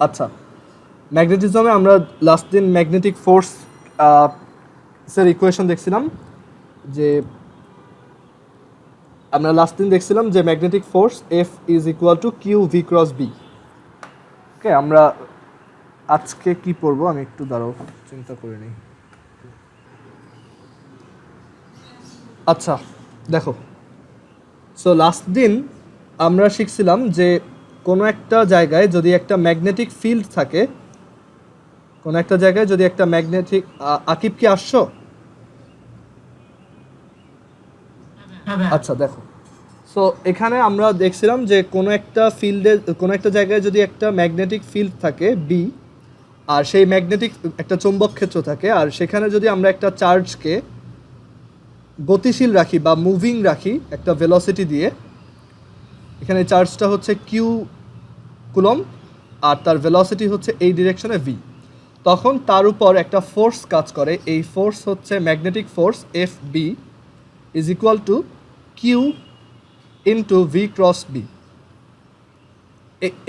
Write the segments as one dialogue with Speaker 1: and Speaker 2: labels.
Speaker 1: আচ্ছা, ম্যাগনেটিজমে আমরা লাস্ট দিন ম্যাগনেটিক ফোর্স এর ইকুয়েশন দেখছিলাম, যে আমরা লাস্ট দিন দেখছিলাম যে magnetic force F is equal to q v cross B. Okay, আমরা আজকে কি পড়বো আমি একটু দাঁড়াও, চিন্তা করে নিই। আচ্ছা দেখো, সো লাস্ট দিন আমরা শিখছিলাম যে কোনো একটা জায়গায় যদি একটা ম্যাগনেটিক ফিল্ড থাকে, কোনো একটা জায়গায় যদি একটা ম্যাগনেটিক, আকিব কি আসছো? আচ্ছা দেখো, সো এখানে আমরা দেখছিলাম যে কোনো একটা ফিল্ডে, কোনো একটা জায়গায় যদি একটা ম্যাগনেটিক ফিল্ড থাকে বি, আর সেই ম্যাগনেটিক একটা চৌম্বক ক্ষেত্র থাকে, আর সেখানে যদি আমরা একটা চার্জকে গতিশীল রাখি বা মুভিং রাখি একটা ভেলোসিটি দিয়ে, এখানে চার্জটা হচ্ছে কিউ কুলম আর তার ভেলোসিটি হচ্ছে এই ডিরেকশনে ভি, তখন তার উপর একটা ফোর্স কাজ করে। এই ফোর্স হচ্ছে magnetic force F B is equal to q into v cross B.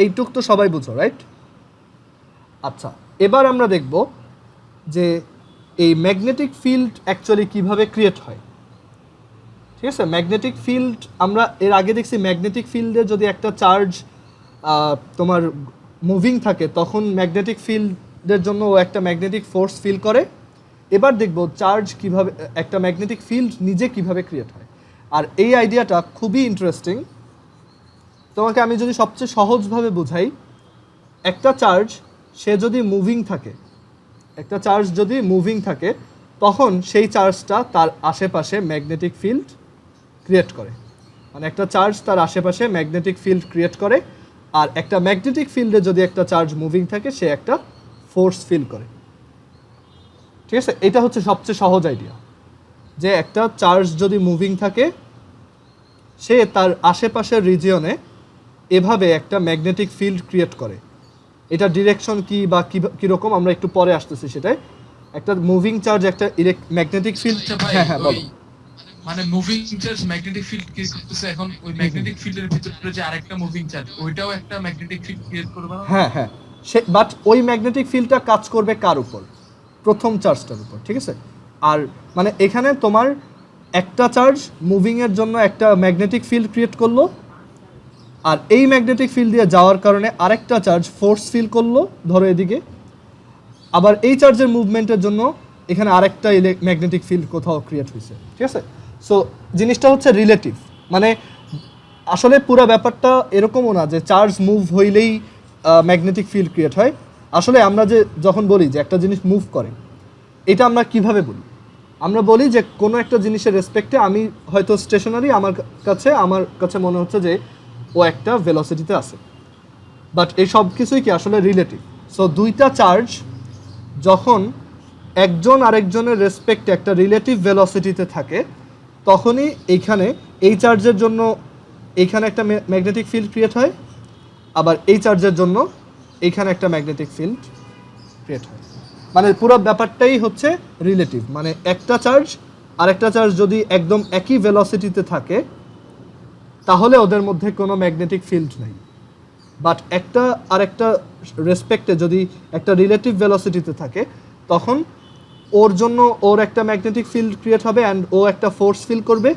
Speaker 1: এইটুক তো সবাই বুঝো, রাইট? আচ্ছা, এবার আমরা দেখব যে এই ম্যাগনেটিক ফিল্ড অ্যাকচুয়ালি কীভাবে ক্রিয়েট হয়। ঠিক আছে, ম্যাগনেটিক ফিল্ড আমরা এর আগে দেখছি, ম্যাগনেটিক ফিল্ডে যদি একটা চার্জ তোমার মুভিং থাকে তখন ম্যাগনেটিক ফিল্ডের জন্য ও একটা ম্যাগনেটিক ফোর্স ফিল করে। এবার দেখব চার্জ কিভাবে, একটা ম্যাগনেটিক ফিল্ড নিজে কিভাবে ক্রিয়েট হয়। আর এই আইডিয়াটা খুবই ইন্টারেস্টিং। তোমাকে আমি যদি সবচেয়ে সহজভাবে বোঝাই, একটা চার্জ সে যদি মুভিং থাকে, একটা চার্জ যদি মুভিং থাকে তখন সেই চার্জটা তার আশেপাশে ম্যাগনেটিক ফিল্ড ক্রিয়েট করে। মানে একটা চার্জ তার আশেপাশে ম্যাগনেটিক ফিল্ড ক্রিয়েট করে, আর একটা ম্যাগনেটিক ফিল্ডে যদি একটা চার্জ মুভিং থাকে সে একটা ফোর্স ফিল করে। ঠিক আছে, এটা হচ্ছে সবচেয়ে সহজ আইডিয়া, যে একটা চার্জ যদি মুভিং থাকে সে তার আশেপাশের রিজিয়নে এভাবে একটা ম্যাগনেটিক ফিল্ড ক্রিয়েট করে। এটা ডিরেকশন কি বা কীরকম আমরা একটু পরে আসতেছি সেটাই। একটা মুভিং চার্জ একটা ম্যাগনেটিক ফিল্ড, হ্যাঁ হ্যাঁ বলো।
Speaker 2: মানে moving charge magnetic field create করতেছে, এখন ওই ম্যাগনেটিক ফিল্ডের ভিতরে যে আরেকটা মুভিং চার্জ ওইটাও একটা ম্যাগনেটিক ফিল্ড ক্রিয়েট করবে না?
Speaker 1: হ্যাঁ হ্যাঁ, সে বাট ওই ম্যাগনেটিক ফিল্ডটা কাজ করবে কার উপর? প্রথম চার্জটার উপর। ঠিক আছে, আর মানে এখানে তোমার একটা চার্জ মুভিংয়ের জন্য একটা ম্যাগনেটিক ফিল্ড ক্রিয়েট করলো, আর এই ম্যাগনেটিক ফিল্ড দিয়ে যাওয়ার কারণে আরেকটা চার্জ ফোর্স ফিল করলো ধরো এদিকে, আবার এই চার্জের মুভমেন্টের জন্য এখানে আরেকটা ম্যাগনেটিক ফিল্ড কোথাও ক্রিয়েট হয়েছে। ঠিক আছে, সো জিনিসটা হচ্ছে রিলেটিভ। মানে আসলে পুরো ব্যাপারটা এরকমও না যে চার্জ মুভ হইলেই ম্যাগনেটিক ফিল্ড ক্রিয়েট হয়। আসলে আমরা যে যখন বলি যে একটা জিনিস মুভ করে, এটা আমরা কিভাবে বলি? আমরা বলি যে কোনো একটা জিনিসের রেসপেক্টে আমি হয়তো স্টেশনারি, আমার কাছে মনে হচ্ছে যে ও একটা ভেলোসিটিতে আছে, বাট এই সব কিছুই কি আসলে রিলেটিভ। সো দুইটা চার্জ যখন একজন আরেকজনের রেসপেক্টে একটা রিলেটিভ ভেলোসিটিতে থাকে তখনই এইখানে এই চার্জের জন্য এইখানে একটা ম্যাগনেটিক ফিল্ড ক্রিয়েট হয়, আবার এই চার্জের জন্য এইখানে একটা ম্যাগনেটিক ফিল্ড ক্রিয়েট হয়। মানে পুরো ব্যাপারটাই হচ্ছে রিলেটিভ। মানে একটা চার্জ আরেকটা চার্জ যদি একদম একই ভেলোসিটিতে থাকে তাহলে ওদের মধ্যে কোনো ম্যাগনেটিক ফিল্ড নেই, বাট একটা আরেকটা রেসপেক্টে যদি একটা রিলেটিভ ভেলোসিটিতে থাকে তখন ওর জন্য ওর একটা ম্যাগনেটিক ফিল্ড ক্রিয়েট হবে অ্যান্ড ও একটা ফোর্স ফিল করবে,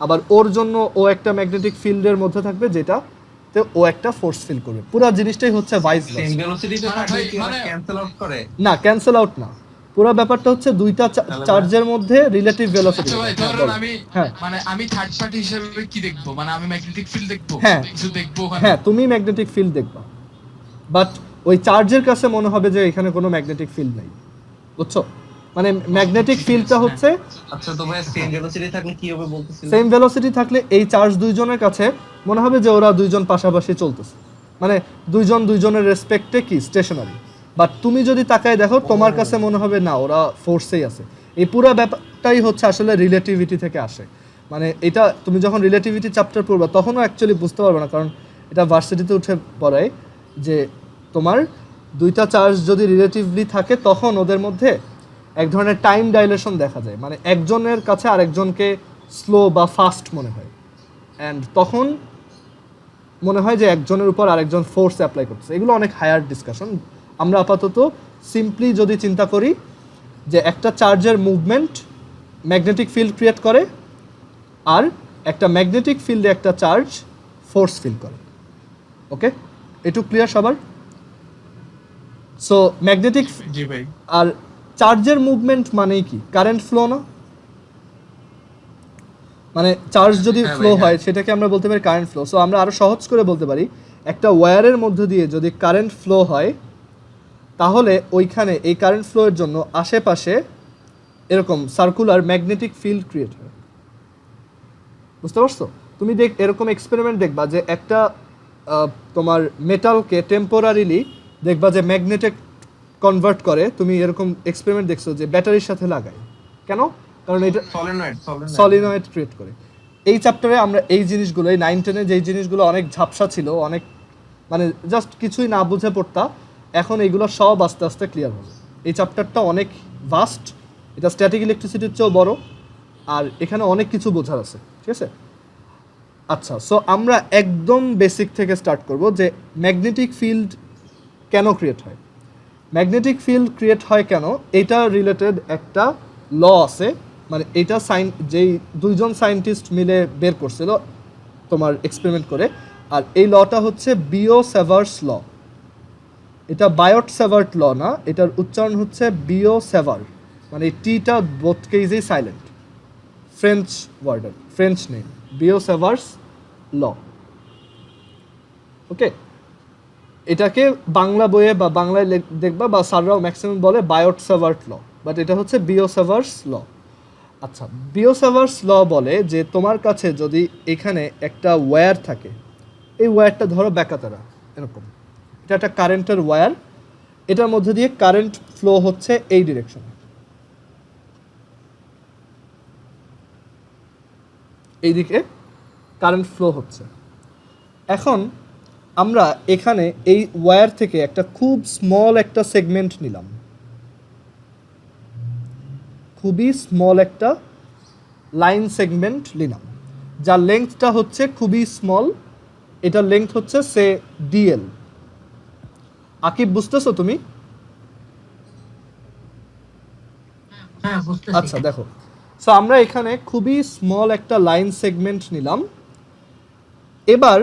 Speaker 1: আবার ওর জন্য ও একটা ম্যাগনেটিক ফিল্ডের মধ্যে থাকবে যেটাতে ও একটা ফোর্স ফিল করবে। পুরো জিনিসটাই হচ্ছে ভাইস না, ক্যান্সেল আউট না, পুরো ব্যাপারটা হচ্ছে দুইটা চার্জের মধ্যে রিলেটিভ ভেলোসিটি।
Speaker 2: আমি থার্ড পার্টি হিসেবে কি দেখবো? মানে আমি ম্যাগনেটিক ফিল্ড দেখবো, কিছু দেখবো।
Speaker 1: হ্যাঁ, তুমি ম্যাগনেটিক ফিল্ড দেখবা, বাট ওই চার্জের কাছে মনে হবে যে এখানে কোনো ম্যাগনেটিক ফিল্ড নাই। বুঝছো? মানে ম্যাগনেটিক ফিল্ডটা হচ্ছে,
Speaker 3: আচ্ছা তো ভাই সেম ভেলোসিটি থাকলে কি হবে বলতেছিলেন?
Speaker 1: সেম ভেলোসিটি থাকলে এই চার্জ দুইজনের কাছে মনে হবে যে ওরা দুইজন পাশাপাশি চলতেছে, মানে দুইজন দুইজনের রেসপেক্টে কি স্টেশনারি। বাট তুমি যদি তাকায় দেখো তোমার কাছে মনে হবে না, ওরা ফোর্সেই আছে। এই পুরো ব্যাপারটাই হচ্ছে আসলে রিলেটিভিটি থেকে আসে। মানে এটা তুমি যখন রিলেটিভিটি চ্যাপ্টার পড়বা তখনও অ্যাকচুয়ালি বুঝতে পারবে না, কারণ এটা ভার্সিটিতে উঠে পড়ায় যে তোমার দুইটা চার্জ যদি রিলেটিভলি থাকে তখন ওদের মধ্যে এক ধরনের টাইম ডাইলেশন দেখা যায়। মানে একজনের কাছে আরেকজনকে স্লো বা ফাস্ট মনে হয়, অ্যান্ড তখন মনে হয় যে একজনের উপর আরেকজন ফোর্স অ্যাপ্লাই করতেছে, এগুলো অনেক হায়ার ডিসকাশন। আমরা আপাতত সিম্পলি যদি চিন্তা করি যে একটা চার্জের মুভমেন্ট ম্যাগনেটিক ফিল্ড ক্রিয়েট করে, আর একটা ম্যাগনেটিক ফিল্ডে একটা চার্জ ফোর্স ফিল করে। ওকে, এটুকু ক্লিয়ার সবার? সো ম্যাগনেটিক
Speaker 2: জি ভাই।
Speaker 1: আর চার্জের মুভমেন্ট মানেই কি? কারেন্ট ফ্লো না? মানে চার্জ যদি
Speaker 2: হ্যাঁ
Speaker 1: ফ্লো
Speaker 2: ভাই,
Speaker 1: হয় সেটাকে আমরা বলতে পারি কারেন্ট ফ্লো। সো আমরা আরও সহজ করে বলতে পারি একটা ওয়্যারের মধ্যে দিয়ে যদি কারেন্ট ফ্লো হয়, তাহলে ওইখানে এই কারেন্ট ফ্লোয়ের জন্য আশেপাশে এরকম সার্কুলার ম্যাগনেটিক ফিল্ড ক্রিয়েট হয়। বুঝতে পারছো? তুমি এরকম এক্সপেরিমেন্ট দেখবা যে একটা তোমার মেটালকে টেম্পোরারিলি দেখবা যে ম্যাগনেটিক কনভার্ট করে। তুমি এরকম এক্সপেরিমেন্ট দেখছো যে ব্যাটারির সাথে লাগায়। কেন? কারণ এটা সলিনয়েড ক্রিয়েট করে। এই চ্যাপ্টারে আমরা এই জিনিসগুলো, এই 9-10-এ যেই জিনিসগুলো অনেক ঝাপসা ছিল, অনেক মানে জাস্ট কিছুই না বুঝে পড়তা, এখন এইগুলো সব আস্তে আস্তে ক্লিয়ার হবে। এই চ্যাপ্টারটা অনেক ভাস্ট, এটা স্ট্যাটিক ইলেকট্রিসিটির চেয়েও বড়, আর এখানে অনেক কিছু বোঝার আছে। ঠিক আছে? আচ্ছা, সো আমরা একদম বেসিক থেকে স্টার্ট করব যে ম্যাগনেটিক ফিল্ড কেন ক্রিয়েট হয়। ম্যাগনেটিক ফিল্ড ক্রিয়েট হয় কেন, এটা রিলেটেড একটা ল আছে। মানে এটা যেই দুইজন সায়েন্টিস্ট মিলে বের করছিল তোমার এক্সপেরিমেন্ট করে, আর এই লটা হচ্ছে বিও-স্যাভার্টস ল। এটা বায়ট-স্যাভার্ট ল না, এটার উচ্চারণ হচ্ছে বিও-স্যাভার্ট, মানে টিটা বোথ কেজেই সাইলেন্ট। ফ্রেঞ্চ ওয়ার্ডের, ফ্রেঞ্চ নেম, বিও-স্যাভার্টস ল। ওকে, এটাকে বাংলা বইয়ে বা বাংলায় দেখবা বা স্যাররাও ম্যাক্সিমাম বলে বায়ট-স্যাভার্ট ল, বাট এটা হচ্ছে বিও-স্যাভার্টস ল। আচ্ছা, বিও-স্যাভার্টস ল বলে যে তোমার কাছে যদি এখানে একটা ওয়্যার থাকে, এই ওয়্যারটা ধরো বেকাতারা এরকম, এটা একটা কারেন্টের ওয়্যার, এটার মধ্যে দিয়ে কারেন্ট ফ্লো হচ্ছে এই ডিরেকশনে, এইদিকে কারেন্ট ফ্লো হচ্ছে। এখন আমরা এখানে এই ওয়্যার থেকে একটা খুব স্মল একটা সেগমেন্ট নিলাম, খুবই স্মল একটা লাইন সেগমেন্ট নিলাম, যার লেংথটা হচ্ছে খুবই স্মল, এটার লেংথ হচ্ছে সে ডিএল। আকিব, বুঝতেছো তুমি? আচ্ছা দেখো, সো আমরা এখানে খুবই স্মল একটা লাইন সেগমেন্ট নিলাম। এবার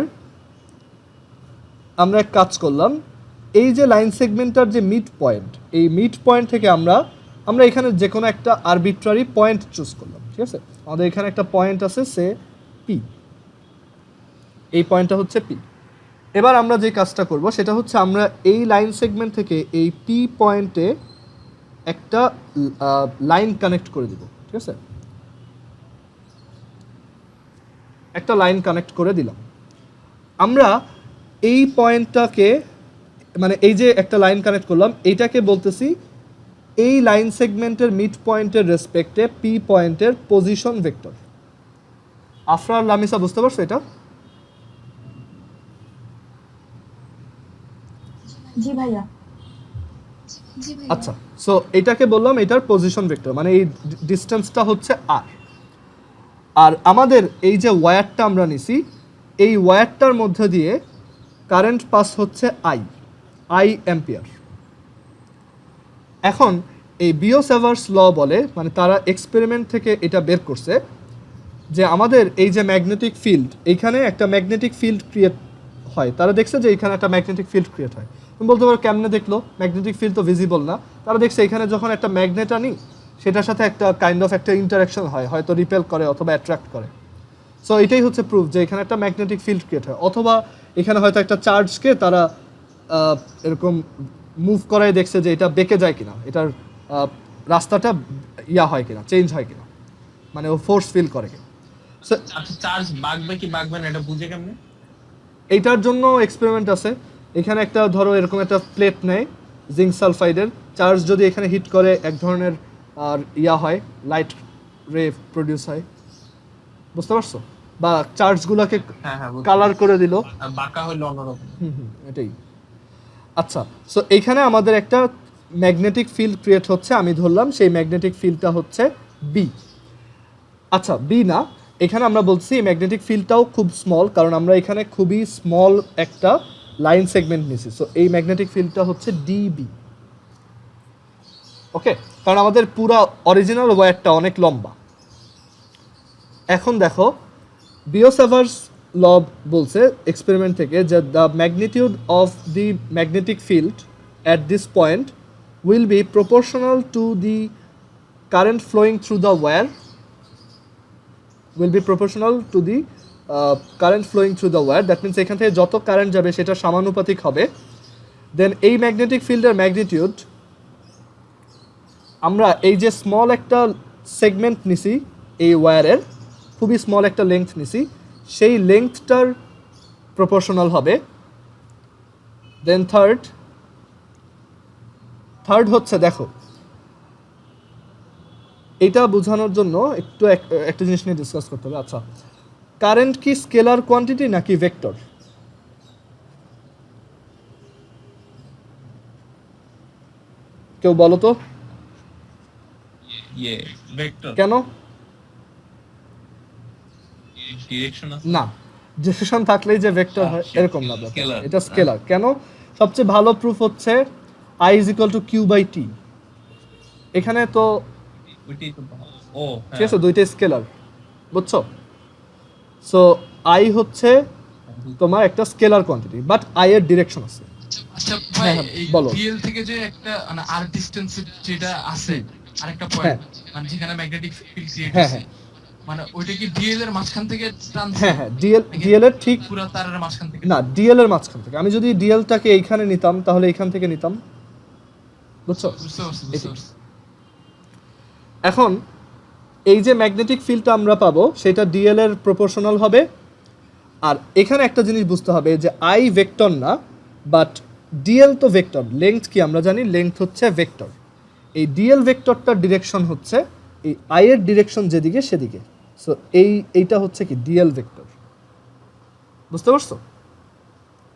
Speaker 1: আমরা এক কাজ করলাম, এই যে লাইন সেগমেন্টটার যে মিড পয়েন্ট, এই মিড পয়েন্ট থেকে আমরা এখানে যে কোনো একটা আরবিট্রারি পয়েন্ট চুজ করলাম। ঠিক আছে? আমাদের এখানে একটা পয়েন্ট আছে সে পি, এই পয়েন্টটা হচ্ছে পি। এবার আমরা যে কাজটা করব সেটা হচ্ছে আমরা এই লাইন সেগমেন্ট থেকে এই পি পয়েন্টে একটা লাইন কানেক্ট করে দিব। ঠিক আছে? একটা লাইন কানেক্ট করে দিলাম। আমরা এই পয়েন্টটাকে, মানে এই যে একটা লাইন কানেক্ট করলাম, এইটাকে বলতেছি এই লাইন সেগমেন্টের মিড পয়েন্টের রেসপেক্টে পি পয়েন্টের পজিশন ভেক্টর। আফরার, লামিসা, বুঝতে পারছো এটা?
Speaker 4: জি ভাইয়া।
Speaker 1: আচ্ছা, সো এটাকে বললাম এটার পজিশন ভেক্টর, মানে এই ডিস্টেন্সটা হচ্ছে আর। আর আমাদের এই যে ওয়্যারটা আমরা নিছি, এই ওয়্যারটার মধ্যে দিয়ে কারেন্ট পাস হচ্ছে আই অ্যাম্পিয়ার। এখন এই বিও-স্যাভার্টস ল বলে, মানে তারা এক্সপেরিমেন্ট থেকে এটা বের করছে যে আমাদের এই যে ম্যাগনেটিক ফিল্ড, এইখানে একটা ম্যাগনেটিক ফিল্ড ক্রিয়েট হয়। তারা দেখছে যে এখানে একটা ম্যাগনেটিক ফিল্ড ক্রিয়েট হয়। তুমি বলতে পারো কেমনে দেখলো? ম্যাগনেটিক ফিল্ড তো ভিজিবল না। তারা দেখছে এখানে যখন একটা ম্যাগনেট আনি, সেটার সাথে একটা কাইন্ড অফ একটা ইন্টারাকশন হয়, হয়তো রিপেল করে অথবা অ্যাট্রাক্ট করে। সো এটাই হচ্ছে প্রুফ যে এখানে একটা ম্যাগনেটিক ফিল্ড ক্রিয়েট হয়, অথবা এখানে হয়তো একটা চার্জকে তারা এরকম মুভ করায় দেখছে যে এটা বেঁকে যায় কিনা, এটার রাস্তাটা হয় কিনা, চেঞ্জ হয় কিনা, মানে ও ফোর্স ফিল করে কিনা। সো
Speaker 3: চার্জ বাগবে কি বাগবে না এটা বুঝে কেমনে?
Speaker 1: এইটার জন্য এক্সপেরিমেন্ট আছে। এখানে একটা ধরো এরকম একটা প্লেট নেয় জিঙ্ক সালফাইডের, চার্জ যদি এখানে হিট করে এক ধরনের আর হয়, লাইট রে প্রডিউস হয়। বুঝতে পারছো? বা চার্জগুলোকে কালার করে দিল,
Speaker 3: বাঁকা হইলো অন্যরকম।
Speaker 1: এটাই। আচ্ছা, সো এইখানে আমাদের একটা ম্যাগনেটিক ফিল্ড ক্রিয়েট হচ্ছে, আমি ধরলাম সেই ম্যাগনেটিক ফিল্ডটা হচ্ছে বি। আচ্ছা, বি না, এখানে আমরা বলছি ম্যাগনেটিক ফিল্ডটাও খুব স্মল, কারণ আমরা এখানে খুবই স্মল একটা লাইন সেগমেন্ট নিছি। সো এই ম্যাগনেটিক ফিল্ডটা হচ্ছে ডিবি। ওকে, কারণ আমাদের পুরা অরিজিনাল ওয়্যারটা অনেক লম্বা। এখন দেখো বিওসেভার্স ল বলছে এক্সপেরিমেন্ট থেকে যে the magnitude of the magnetic field at this point will be proportional to the current flowing through the wire will be proportional to the current flowing through the wire. That means এখান থেকে যত current যাবে সেটা সমানুপাতিক হবে। দেন এই magnetic ফিল্ডের magnitude আমরা এই যে স্মল একটা সেগমেন্ট নিছি এই ওয়্যারের, খুবই স্মল একটা লেংথ নিছি, সেই লেংথটার প্রপোর্শনাল হবে। দেন থার্ড হচ্ছে দেখো এটা বোঝানোর জন্য একটু একটা জিনিস নিয়ে ডিসকাস করতে হবে। আচ্ছা, কারেন্ট কি স্কেলার কোয়ান্টিটি নাকি ভেক্টর? কেউ বলো তো
Speaker 3: ভেক্টর
Speaker 1: কেন?
Speaker 3: ডিরেকশন আছে
Speaker 1: না, ডিরেকশন থাকলেই যে ভেক্টর হয় এরকম না ব্যাপার।
Speaker 3: Scalar.
Speaker 1: এটা স্কেলার। কেন? সবচেয়ে ভালো প্রুফ হচ্ছে I = Q/T। এখানে তো
Speaker 3: ওইটাই তো ভালো। ও
Speaker 1: ঠিক আছে, দুইটাই স্কেলার, বুঝছো? সো আই হচ্ছে তোমার একটা স্কেলার কোয়ান্টিটি, বাট আই এর ডিরেকশন আছে।
Speaker 2: আচ্ছা ভাই,
Speaker 1: হ্যাঁ,
Speaker 2: এই
Speaker 1: বলো।
Speaker 2: ডিএল থেকে যে একটা মানে আর ডিসটেন্স যেটা আছে আরেকটা
Speaker 1: হ্যাঁ।
Speaker 2: পয়েন্ট মানে যেখানে ম্যাগনেটিক ফিল্ড ক্রিয়েট
Speaker 1: হ্যাঁ,
Speaker 2: হচ্ছে, মানে ওইটা কি ডিএল এর মাঝখান থেকে টানছে?
Speaker 1: হ্যাঁ হ্যাঁ, ডিএল এর ঠিক
Speaker 2: পুরো তারের মাঝখান থেকে?
Speaker 1: না, ডিএল এর মাঝখান থেকে। আমি যদি ডিএলটাকে এইখানে নিতাম তাহলে এইখান থেকে নিতাম, বুঝছো?
Speaker 2: বুঝতে পারছি।
Speaker 1: এখন এই যে ম্যাগনেটিক ফিল্ডটা আমরা পাবো সেটা ডিএল এর প্রপোর্শনাল হবে। আর এখানে একটা জিনিস বুঝতে হবে যে আই ভেক্টর না, বাট ডিএল তো ভেক্টর। লেংথ কি আমরা জানি, লেংথ হচ্ছে ভেক্টর। এই ডিএল ভেক্টরটার ডিরেকশন হচ্ছে এই আই এর ডিরেকশন যেদিকে সেদিকে। সো এইটা হচ্ছে কি ডিএল ভেক্টর, বুঝতে পারছো?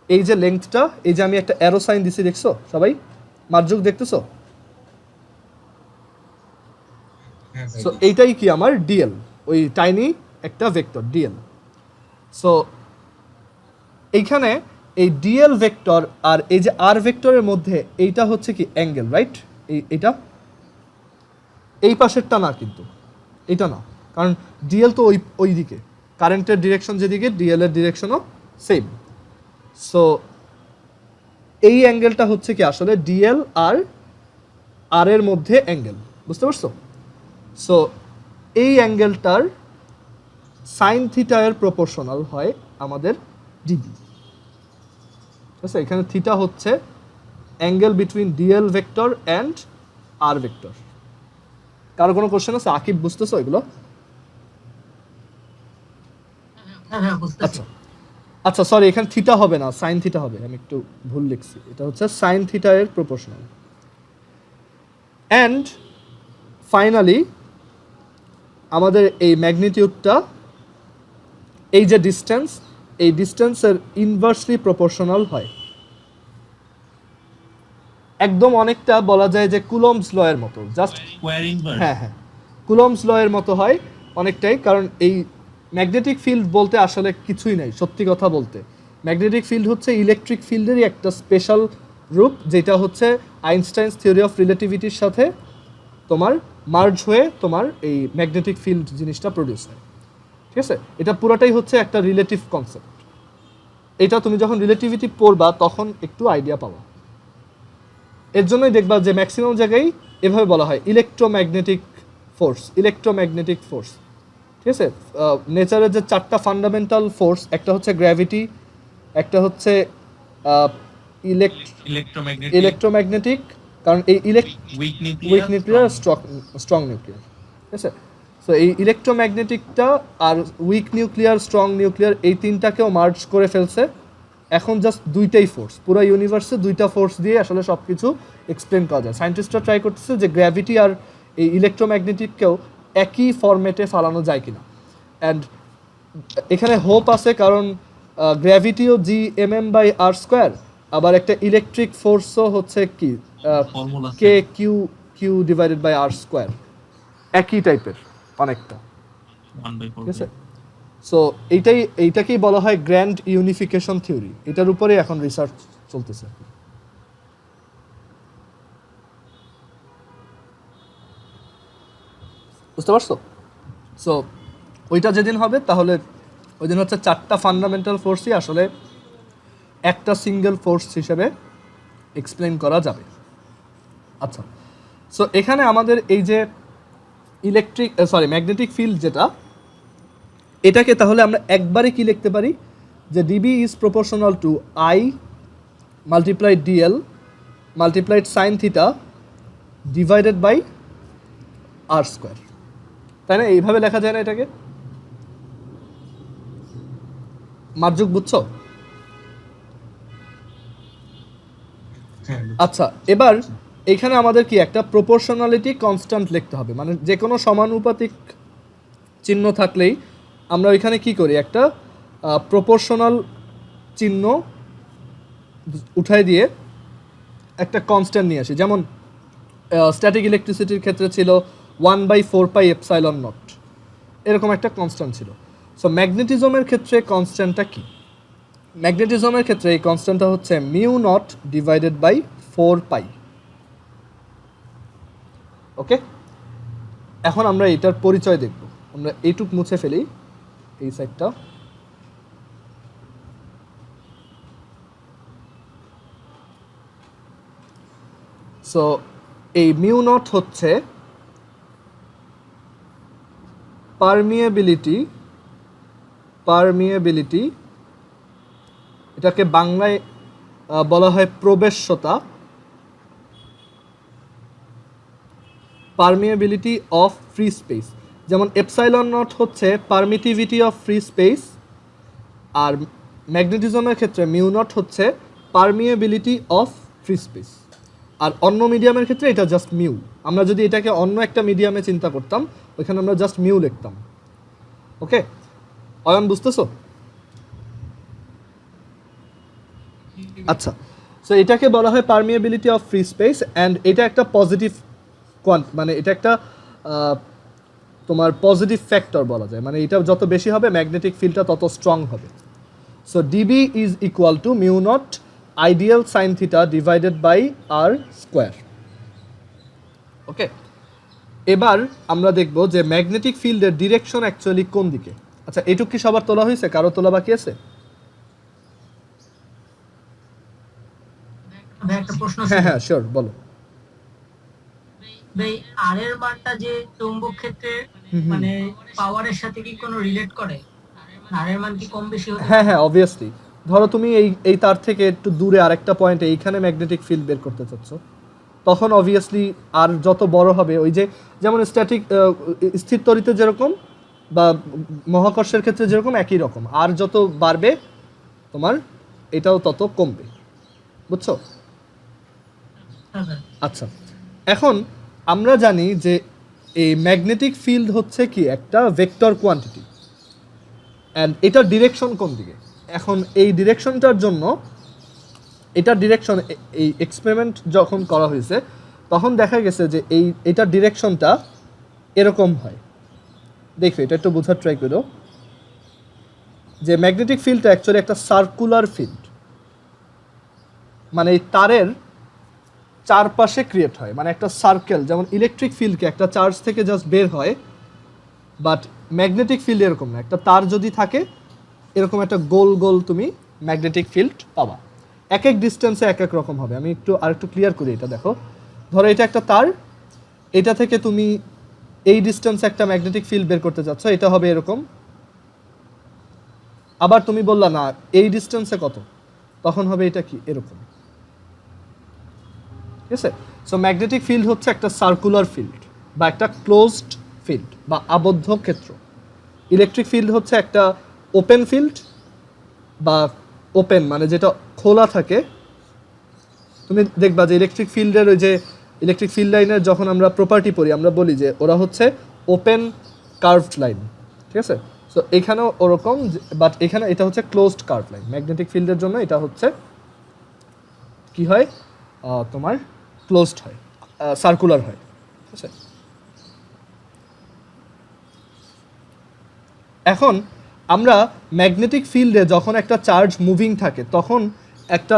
Speaker 1: এই যে লেংথটা, এই যে আমি একটা অ্যারো সাইন দিছি, দেখছো সবাই? মার্জুক দেখতেছো? সো এইটাই কি আমার ডিএল, ওই টাইনি একটা ভেক্টর ডিএল। সো এইখানে এই ডিএল ভেক্টর আর এই যে আর ভেক্টরের মধ্যে এইটা হচ্ছে কি অ্যাঙ্গেল, রাইট? এইটা এই পাশেরটা না, কিন্তু এটা না, কারণ ডিএল তো ওই দিকে, কারেন্টের ডিরেকশন যেদিকে ডিএল এর ডিরেকশনও সেম। সো এই অ্যাঙ্গেলটা হচ্ছে কি আসলে ডিএল আর এর মধ্যে অ্যাঙ্গেল, বুঝতে পারছো? সো এই অ্যাঙ্গেলটার সাইন থিটা এর প্রপোর্শনাল হয় আমাদের ডিবি। ঠিক আছে, এখানে থিটা হচ্ছে angle between dl vector and r vector. কারো কোনো কোশ্চেন আছে? আকিব, বুঝতেছো এগুলো? আচ্ছা আচ্ছা, সরি, এখানে থিটা হবে না, সাইন থিটা হবে। আমি একটু ভুল লিখছি, এটা হচ্ছে সাইন থিটা এর প্রপোর্শনাল। অ্যান্ড ফাইনালি আমাদের এই ম্যাগনিটিউডটা, এই যে ডিস্টেন্স, এই ডিস্টেন্সের ইনভার্সলি প্রপোর্শনাল হয়। একদম অনেকটা বলা যায় যে কুলম্বস ল এর মতো, জাস্ট
Speaker 3: স্কয়ার ইনভার্স।
Speaker 1: হ্যাঁ হ্যাঁ, কুলম্বস ল এর মতো হয় অনেকটাই। কারণ এই ম্যাগনেটিক ফিল্ড বলতে আসলে কিছুই নাই, সত্যি কথা বলতে। ম্যাগনেটিক ফিল্ড হচ্ছে ইলেকট্রিক ফিল্ডেরই একটা স্পেশাল রূপ, যেটা হচ্ছে আইনস্টাইনস থিওরি অফ রিলেটিভিটির সাথে তোমার মার্জ হয়ে তোমার এই ম্যাগনেটিক ফিল্ড জিনিসটা প্রডিউস হয়। ঠিক আছে, এটা পুরোটাই হচ্ছে একটা রিলেটিভ কনসেপ্ট। এটা তুমি যখন রিলেটিভিটি পড়বা তখন একটু আইডিয়া পাবা। এর জন্যই দেখবা যে ম্যাক্সিমাম জায়গায় এভাবে বলা হয় ইলেকট্রোম্যাগনেটিক ফোর্স, ইলেকট্রোম্যাগনেটিক ফোর্স। ঠিক আছে, নেচারের যে চারটা ফান্ডামেন্টাল ফোর্স, একটা হচ্ছে গ্র্যাভিটি, একটা হচ্ছে ইলেকট্রোম্যাগনেটিক, কারণ এই
Speaker 3: উইক
Speaker 1: নিউক্লিয়ার, স্ট্রং নিউক্লিয়ার। ঠিক আছে, সো এই ইলেকট্রোম্যাগনেটিকটা আর উইক নিউক্লিয়ার, স্ট্রং নিউক্লিয়ার, এই তিনটাকেও মার্জ করে ফেলছে। এখন জাস্ট দুইটাই ফোর্স, পুরো ইউনিভার্সে দুইটা ফোর্স দিয়ে আসলে সব কিছু এক্সপ্লেন করা যায়। সায়েন্টিস্টরা ট্রাই করতেছে যে গ্র্যাভিটি আর এই ইলেকট্রোম্যাগনেটিককেও একই ফরম্যাটে ফালানো যায় কিনা। অ্যান্ড এখানে হোপ আছে, কারণ গ্র্যাভিটিও G/m/r², আবার একটা ইলেকট্রিক ফোর্সও হচ্ছে কি K/Q/r², একই টাইপের অনেকটা। ঠিক আছে, সো এইটাকেই বলা হয় গ্র্যান্ড ইউনিফিকেশন থিওরি, এটার উপরে এখন রিসার্চ চলতেছে। বুঝতে পারছো? সো ওইটা যেদিন হবে তাহলে ওই দিন হচ্ছে 4টা ফান্ডামেন্টাল ফোর্সই আসলে একটা সিঙ্গেল ফোর্স হিসেবে এক্সপ্লেন করা যাবে। আচ্ছা, সো এখানে আমাদের এই যে ম্যাগনেটিক ফিল্ড যেটা, এটাকে তাহলে আমরা একবারে কি লিখতে পারি যে dB is proportional to I multiplied dl multiplied sine theta divided by r square, তাই না? এইভাবে লেখা যায় না এটাকে? মার্জুক বুঝছো? আচ্ছা, এবার এখানে আমাদের কি একটা প্রপোর্শনালিটি কনস্ট্যান্ট লিখতে হবে, মানে যে কোনো সমানুপাতিক চিহ্ন থাকলেই আমরা এখানে কি করি, একটা প্রপোর্শনাল চিহ্ন উঠাই দিয়ে একটা কনস্ট্যান্ট নিয়ে আসি। যেমন স্ট্যাটিক ইলেকট্রিসিটির ক্ষেত্রে ছিল 1/4πε0, এরকম একটা কনস্ট্যান্ট ছিল। সো ম্যাগনেটিজমের ক্ষেত্রে কনস্ট্যান্টটা কি? ম্যাগনেটিজমের ক্ষেত্রে এই কনস্ট্যান্টটা হচ্ছে μ0 ডিভাইডেড বাই 4π। ওকে, এখন আমরা এটার পরিচয় দেখব। আমরা এইটুক মুছে ফেলি, এই সাইডটা। সো এই μ0 হচ্ছে পারমিয়েবিলিটি, এটাকে বাংলায় বলা হয় প্রবেশ্যতা, পারমিয়েবিলিটি অফ ফ্রি স্পেস। যেমন এপসাইলন নট হচ্ছে পারমিটিভিটি অফ ফ্রি স্পেস, আর ম্যাগনেটিজমের ক্ষেত্রে μ0 হচ্ছে পারমিয়েবিলিটি অফ ফ্রি স্পেস। আর অন্য মিডিয়ামের ক্ষেত্রে এটা জাস্ট মিউ। আমরা যদি এটাকে অন্য একটা মিডিয়ামে চিন্তা করতাম, ওইখানে আমরা জাস্ট মিউ লিখতাম। ওকে, অয়ন বুঝতেছো? আচ্ছা, সো এটাকে বলা হয় permeability of free space, and এটা একটা পজিটিভ মানে এটা একটা তোমার পজিটিভ ফ্যাক্টর বলা যায়, মানে এটা যত বেশি হবে ম্যাগনেটিক ফিল্ডটা তত স্ট্রং হবে। So dB is equal to μ0 I dl sine theta divided by r square. Okay, এবার আমরা দেখব যে ম্যাগনেটিক ফিল্ডের ডিরেকশন অ্যাকচুয়ালি কোন দিকে। আচ্ছা, এটুক কি সবার তোলা হয়েছে? কারো তোলা বাকি আছে?
Speaker 4: একটা প্রশ্ন
Speaker 1: হ্যাঁ হ্যাঁ, শিওর, বলো।
Speaker 4: ভাই, আর এর মানটা যে চৌম্বক ক্ষেত্রে মানে পাওয়ারের সাথে কি কোনো রিলেট করে? আর এর মান কি কম বেশি হতে?
Speaker 1: হ্যাঁ হ্যাঁ, অবভিয়াসলি। ধরো তুমি এই তার থেকে একটু দূরে আরেকটা পয়েন্টে এইখানে ম্যাগনেটিক ফিল্ড বের করতে চাচ্ছ, তখন অবভিয়াসলি আর যত বড় হবে, ওই যে যেমন স্ট্যাটিক স্থির তড়িতে যেরকম বা মহাকর্ষের ক্ষেত্রে যেরকম একই রকম, আর যত বাড়বে তোমার এটাও তত কমবে। বুঝছো? আচ্ছা, এখন আমরা জানি যে এই ম্যাগনেটিক ফিল্ড হচ্ছে কি একটা ভেক্টর কোয়ান্টিটি, অ্যান্ড এটার ডিরেকশন কোন দিকে। এখন এই ডিরেকশনটার জন্য এটার ডিরেকশন, এই এক্সপেরিমেন্ট যখন করা হয়েছে তখন দেখা গেছে যে এটার ডিরেকশনটা এরকম হয়। দেখো, এটা একটু বোঝার ট্রাই করো যে ম্যাগনেটিক ফিল্ডটা অ্যাকচুয়ালি একটা সার্কুলার ফিল্ড, মানে এই তারের চারপাশে ক্রিয়েট হয়, মানে একটা সার্কেল। যেমন ইলেকট্রিক ফিল্ডকে একটা চার্জ থেকে জাস্ট বের হয়, বাট ম্যাগনেটিক ফিল্ড এরকম না। একটা তার যদি থাকে এরকম একটা গোল গোল তুমি ম্যাগনেটিক ফিল্ড পাবা। এক এক ডিস্টেন্সে এক এক রকম হবে। আমি আরেকটু ক্লিয়ার করি এটা। দেখো, ধরো এটা একটা তার, এটা থেকে তুমি এই ডিস্টেন্সে একটা ম্যাগনেটিক ফিল্ড বের করতে চাচ্ছ, এটা হবে এরকম। আবার তুমি বললা না এই ডিস্টেন্সে কত, তখন হবে এটা কি এরকম। ঠিক আছে? সো ম্যাগনেটিক ফিল্ড হচ্ছে একটা সার্কুলার ফিল্ড বা একটা ক্লোজড ফিল্ড বা আবদ্ধ ক্ষেত্র। ইলেকট্রিক ফিল্ড হচ্ছে একটা ওপেন ফিল্ড বা ওপেন মানে যেটা খোলা থাকে। তুমি দেখবা যে ইলেকট্রিক ফিল্ডের ওই যে ইলেকট্রিক ফিল্ড লাইনের যখন আমরা প্রপার্টি পড়ি, আমরা বলি যে ওরা হচ্ছে ওপেন কার্ভড লাইন। ঠিক আছে? সো এখানেও ওরকম, বাট এখানে এটা হচ্ছে ক্লোজড কার্ভ লাইন। ম্যাগনেটিক ফিল্ডের জন্য এটা হচ্ছে কি হয়, তোমার ক্লোজড হয়, সার্কুলার হয়। ঠিক আছে? এখন আমরা ম্যাগনেটিক ফিল্ডে যখন একটা চার্জ মুভিং থাকে তখন একটা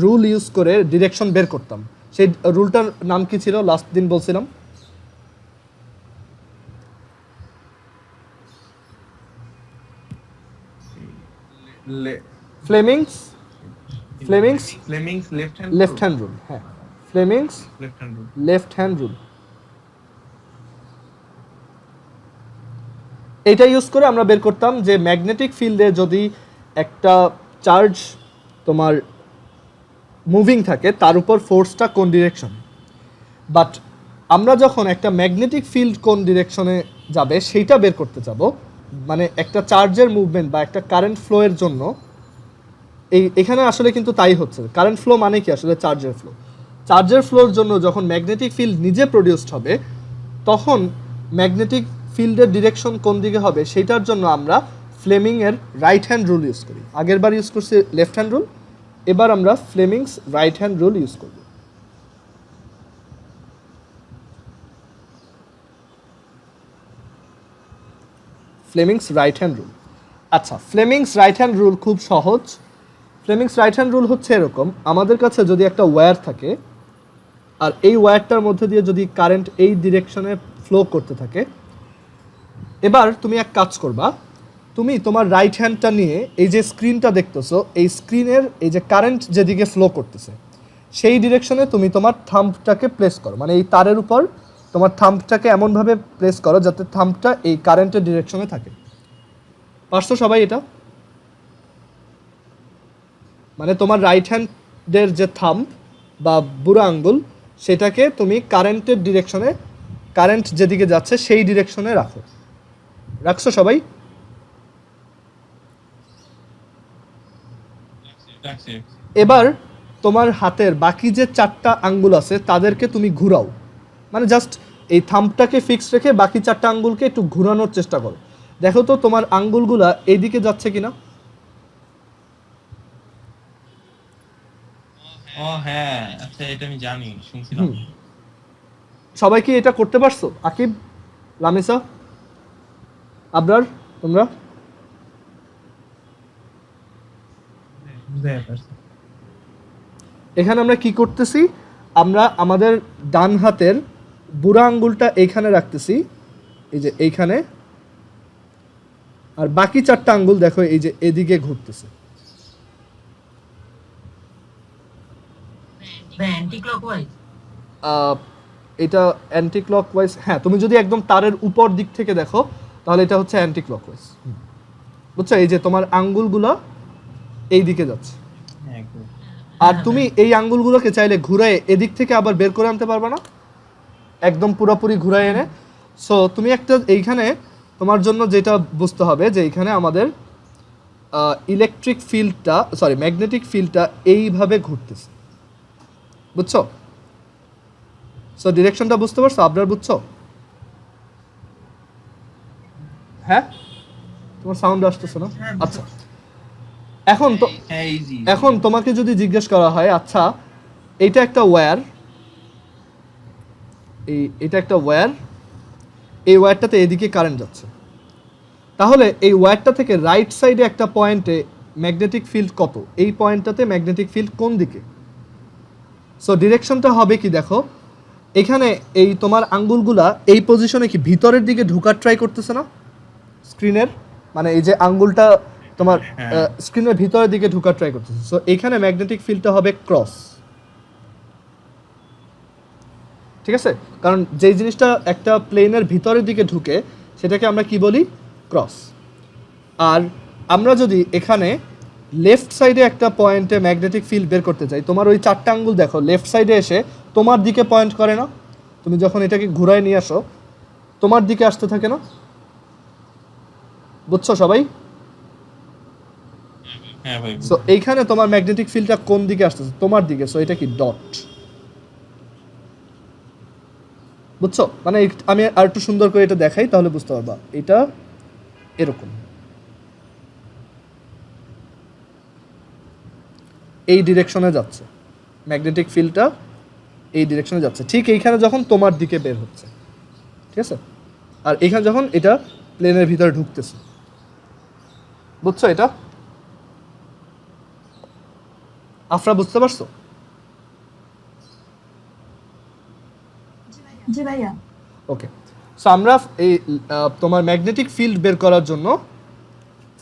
Speaker 1: রুল ইউজ করে ডিরেকশন বের করতাম। সেই রুলটার নাম কি ছিল লাস্ট দিন বলছিলাম? Fleming's
Speaker 3: left
Speaker 1: hand rule. হ্যাঁ, ফ্লেমিংস লেফট হ্যান্ড রুল। এটা ইউজ করে আমরা বের করতাম যে ম্যাগনেটিক ফিল্ডে যদি একটা চার্জ তোমার মুভিং থাকে তার উপর ফোর্সটা কোন ডিরেকশন। বাট আমরা যখন একটা ম্যাগনেটিক ফিল্ড কোন ডিরেকশনে যাবে সেইটা বের করতে যাব, মানে একটা চার্জের মুভমেন্ট বা একটা কারেন্ট ফ্লোয়ের জন্য এখানে আসলে কিন্তু তাই হচ্ছে। কারেন্ট ফ্লো মানে কি আসলে? চার্জের ফ্লোর জন্য যখন ম্যাগনেটিক ফিল্ড নিজে প্রডিউসড হবে তখন ম্যাগনেটিক ফিল্ডের ডিরেকশন কোন দিকে হবে সেইটার জন্য আমরা ফ্লেমিংয়ের রাইট হ্যান্ড রুল ইউজ করি। আগের বার ইউজ করছি লেফট হ্যান্ড রুল, এবার আমরা Fleming's right hand rule use করব। Fleming's right hand rule. আচ্ছা, ফ্লেমিংস রাইট হ্যান্ড রুল খুব সহজ। ফ্লেমিংস রাইট হ্যান্ড রুল হচ্ছে এরকম: আমাদের কাছে যদি একটা ওয়্যার থাকে আর এই ওয়্যারটার মধ্যে দিয়ে যদি কারেন্ট এই ডিরেকশনে ফ্লো করতে থাকে, এবার তুমি এক কাজ করবা, তুমি তোমার রাইট হ্যান্ডটা নিয়ে এই যে স্ক্রিনটা দেখতেছো, এই স্ক্রিনের এই যে কারেন্ট যেদিকে ফ্লো করতেছে সেই ডিরেকশনে তুমি তোমার থাম্বটাকে প্লেস করো। মানে এই তারের উপর তোমার থাম্বটাকে এমনভাবে প্লেস করো যাতে থাম্বটা এই কারেন্টের ডিরেকশনে থাকে। পারছো সবাই এটা? মানে তোমার রাইট হ্যান্ডের যে থাম্ব বা বুড়ো আঙ্গুল সেটাকে তুমি কারেন্টের ডিরেকশনে, কারেন্ট যেদিকে যাচ্ছে সেই ডিরেকশনে রাখছো সবাই? এবার তোমার হাতের বাকি যে 4টা আঙ্গুল আছে তাদেরকে তুমি ঘুরাও, মানে জাস্ট এই থাম্বটাকে ফিক্স রেখে বাকি 4টা আঙ্গুলকে একটু ঘুরানোর চেষ্টা করো। দেখো তো তোমার আঙ্গুলগুলা এইদিকে যাচ্ছে কিনা।
Speaker 3: ও হ্যাঁ, আচ্ছা এটা আমি জানি, শুনছিলাম।
Speaker 1: সবাই কি এটা করতে পারছো? আকিব, লামিসা, আবরার, তোমরা? এখানে আমরা কি করতেছি? আমরা আমাদের ডান হাতের বুড়া আঙ্গুলটা এইখানে রাখতেছি, এই যে এইখানে, আর বাকি 4টা আঙ্গুল দেখো এই যে এদিকে ঘুরতেছে। এটা অ্যান্টি ক্লকওয়াইজ। হ্যাঁ, তুমি যদি একদম তারের উপর দিক থেকে দেখো তাহলে এটা হচ্ছে অ্যান্টি ক্লকওয়াইজ। বুঝছো? এই যে তোমার আঙ্গুলগুলো এই দিকে যাচ্ছে, আর তুমি এই আঙ্গুলগুলোকে চাইলে ঘুরায় এদিক থেকে আবার বের করে আনতে পারবে না, একদম পুরোপুরি ঘুরায় এনে। সো তুমি একটা এইখানে তোমার জন্য যেটা বুঝতে হবে যে এইখানে আমাদের ম্যাগনেটিক ফিল্ডটা এইভাবে ঘুরতেছে। বুঝছো? সো ডিরেকশনটা বুঝতে পারছো? আপনার বুঝছো? হ্যাঁ, তোমার সাউন্ড আসতেছে না? আচ্ছা, এখন তোমাকে যদি জিজ্ঞেস করা হয়, আচ্ছা এটা একটা ওয়্যার, এটা একটা ওয়্যার, এই ওয়্যারটাতে এদিকে কারেন্ট যাচ্ছে, তাহলে এই ওয়্যারটা থেকে রাইট সাইডে একটা পয়েন্টে ম্যাগনেটিক ফিল্ড কত? এই পয়েন্টটাতে ম্যাগনেটিক ফিল্ড কোন দিকে? সো ডিরেকশনটা হবে কি দেখো, এখানে এই তোমার আঙ্গুলগুলা এই পজিশনে কি ভিতরের দিকে ঢোকার ট্রাই করতেছে না স্ক্রিনের? মানে এই যে আঙ্গুলটা তোমার স্ক্রিনের ভিতরের দিকে ঢোকার ট্রাই করতেছে। সো এখানে ম্যাগনেটিক ফিল্ডটা হবে ক্রস। ঠিক আছে? কারণ যেই জিনিসটা একটা প্লেনের ভিতরের দিকে ঢুকে সেটাকে আমরা কি বলি? ক্রস। আর আমরা যদি এখানে লেফট সাইডে একটা পয়েন্টে ম্যাগনেটিক ফিল্ড বের করতে চাই, তোমার ওই 4টা আঙ্গুল দেখো লেফট সাইডে এসে তোমার দিকে পয়েন্ট করে না? তুমি যখন এটাকে ঘুরায় নিয়ে আসো তোমার দিকে আসতে থাকে না? বুঝছো সবাই?
Speaker 3: হ্যাঁ ভাই।
Speaker 1: সো এইখানে তোমার ম্যাগনেটিক ফিল্ডটা কোন দিকে আসতেছে? তোমার দিকে। সো এটা কি ডট। বুঝছো? মানে আমি আর একটু সুন্দর করে এটা দেখাই তাহলে বুঝতে পারবা। এটা এরকম, এই ডিরেকশনে যাচ্ছে ম্যাগনেটিক ফিল্ডটা, এই ডিরেকশনে যাচ্ছে। ঠিক এইখানে যখন তোমার দিকে বের হচ্ছে, ঠিক আছে, আর এখানে যখন এটা প্লেনের ভিতরে ঢুকতেছে। বুঝছো এটা? আফরা বুঝতে পারছো?
Speaker 5: জি ভাইয়া।
Speaker 1: ওকে, সো আমরা এই তোমার ম্যাগনেটিক ফিল্ড বের করার জন্য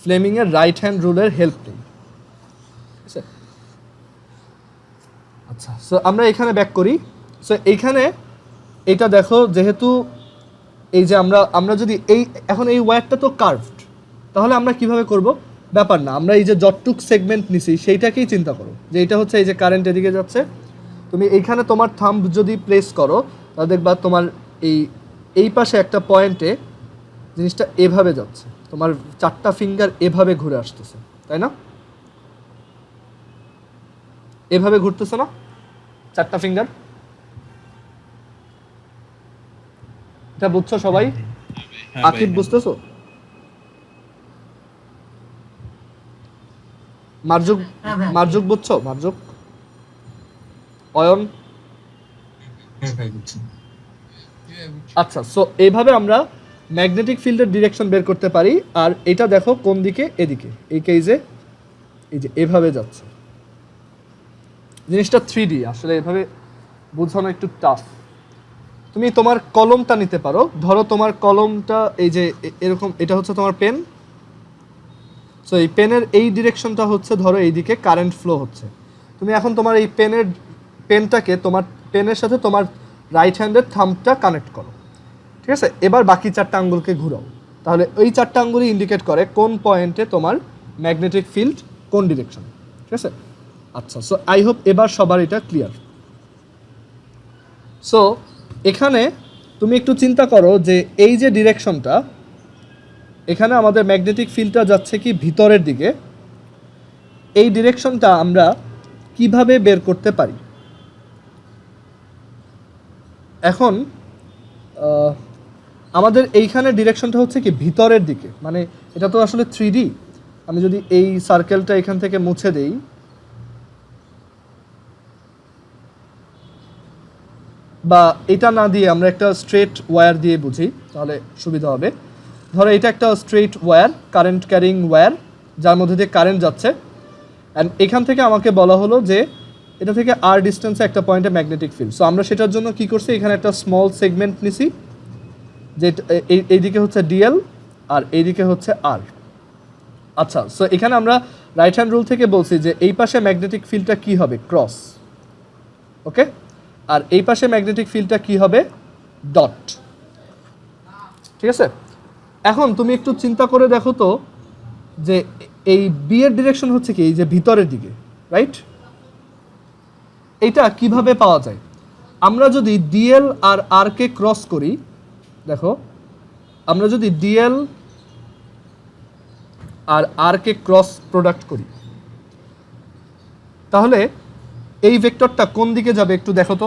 Speaker 1: ফ্লেমিং এর রাইট হ্যান্ড রুলের হেল্প নিই। ঠিক আছে, আচ্ছা, সো আমরা এখানে ব্যাক করি। সো এইখানে এটা দেখো, যেহেতু এই যে আমরা যদি এখন এই ওয়্যারটা তো কার্ভড, তাহলে আমরা কিভাবে করব? ব্যাপার না, আমরা এই যে যতটুক সেগমেন্ট নিছি সেইটাকেই চিন্তা করো, যে এটা হচ্ছে এই যে কারেন্ট এদিকে যাচ্ছে, তুমি এইখানে তোমার থাম্ব যদি প্লেস করো তাহলে দেখবা তোমার এই পাশে একটা পয়েন্টে জিনিসটা এভাবে যাচ্ছে, তোমার 4টা ফিঙ্গার এভাবে ঘুরে আসতেছে, তাই না? এভাবে ঘুরতেছে না 4টা ফিঙ্গার? এটা বুঝছো সবাই?
Speaker 3: হ্যাঁ
Speaker 1: আকিব
Speaker 3: ভাই,
Speaker 1: বুঝতেছো? মার্জুক
Speaker 4: হ্যাঁ ভাই।
Speaker 1: মার্জুক বুঝছো? মার্জুক, অয়ন? আচ্ছা, সো এইভাবে আমরা ম্যাগনেটিক ফিল্ডের ডিরেকশন বের করতে পারি। আর এটা দেখো কোন দিকে? এদিকে, এই যে এভাবে যাচ্ছে। জিনিসটা 3D, আসলে এভাবে বোঝানো একটু টাফ। তুমি তোমার কলমটা নিতে পারো, ধরো তোমার কলমটা এই যে এরকম, এটা হচ্ছে তোমার পেন। সো এই পেনের এই ডিরেকশনটা হচ্ছে, ধরো এইদিকে কারেন্ট ফ্লো হচ্ছে। তুমি এখন তোমার এই পেনটাকে তোমার পেনের সাথে তোমার রাইট হ্যান্ডের থাম্বটা কানেক্ট করো, ঠিক আছে? এবার বাকি 4টা আঙ্গুলকে ঘুরাও, তাহলে ওই 4টা আঙ্গুলই ইন্ডিকেট করে কোন পয়েন্টে তোমার ম্যাগনেটিক ফিল্ড কোন ডিরেকশন, ঠিক আছে? আচ্ছা, সো আই হোপ এবার সবার এটা ক্লিয়ার। সো এখানে তুমি একটু চিন্তা করো যে এই যে ডিরেকশনটা, এখানে আমাদের ম্যাগনেটিক ফিল্ডটা যাচ্ছে কি ভিতরের দিকে, এই ডিরেকশনটা আমরা কিভাবে বের করতে পারি? এখন আমাদের এইখানে ডিরেকশনটা হচ্ছে কি ভিতরের দিকে, মানে এটা তো আসলে 3D। আমি যদি এই সার্কেলটা এখান থেকে মুছে দেই, বা এটা না দিয়ে আমরা একটা স্ট্রেট ওয়্যার দিয়ে বুঝি তাহলে সুবিধা হবে। ধরো এটা একটা straight wire, current carrying wire, যার মধ্যে দিয়ে কারেন্ট যাচ্ছে। অ্যান্ড এখান থেকে আমাকে বলা হলো যে এটা থেকে আর ডিস্টেন্সে একটা পয়েন্টে ম্যাগনেটিক ফিল্ড। সো আমরা সেটার জন্য কি করছি, এখানে একটা স্মল সেগমেন্ট নিছি, যে এইদিকে হচ্ছে ডিএল আর এইদিকে হচ্ছে আর। আচ্ছা, সো এখানে আমরা রাইট হ্যান্ড রুল থেকে বলছি যে এই পাশে ম্যাগনেটিক ফিল্ডটা কি হবে? ক্রস, ওকে? আর এই পাশে ম্যাগনেটিক ফিল্ডটা কি হবে? ডট, ঠিক আছে? এখন তুমি একটু চিন্তা করে দেখো তো, যে এই বি এর ডিরেকশন হচ্ছে কি এই যে ভিতরের দিকে, রাইট? এটা কিভাবে পাওয়া যায়? আমরা যদি ডিএল আর আর কে ক্রস করি, দেখো আমরা যদি ডিএল আর আর কে ক্রস প্রোডাক্ট করি, তাহলে এই ভেক্টরটা কোন দিকে যাবে একটু দেখো তো।